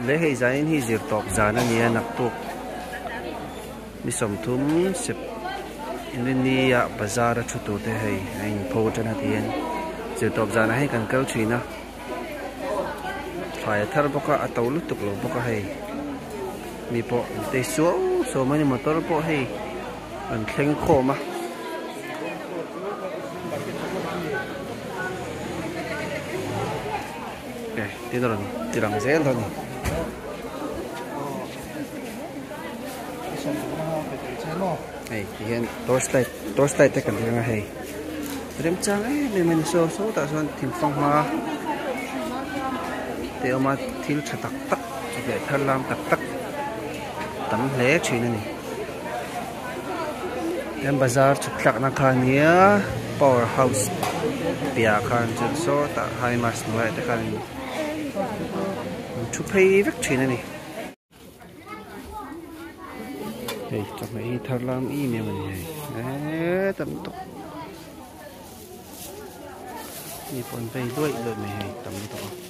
lẽ hay zain hi zir tok zan ania nak tuk mi som thum sep India bazar chutu te hay ein pho chana tien zir tok zan hay kan kal china phải thar boka atau lu tuk lo boka hay mi po te so many motor po hay an thleng khoma okay tidoron tirang zel thoni hey hiện torchlight te kan thang hay rem chang le men so ta son thim phong ma te ma thil thatak tak ve thalam tak tak tam hle chhin ani em bazar chuklak na khania powerhouse pia khan chun so ta hai mas noi te khan chu phei vek chhin ani hey chak mai tharlam i me mani hai tam tok ni pon pei loi me hai tam tok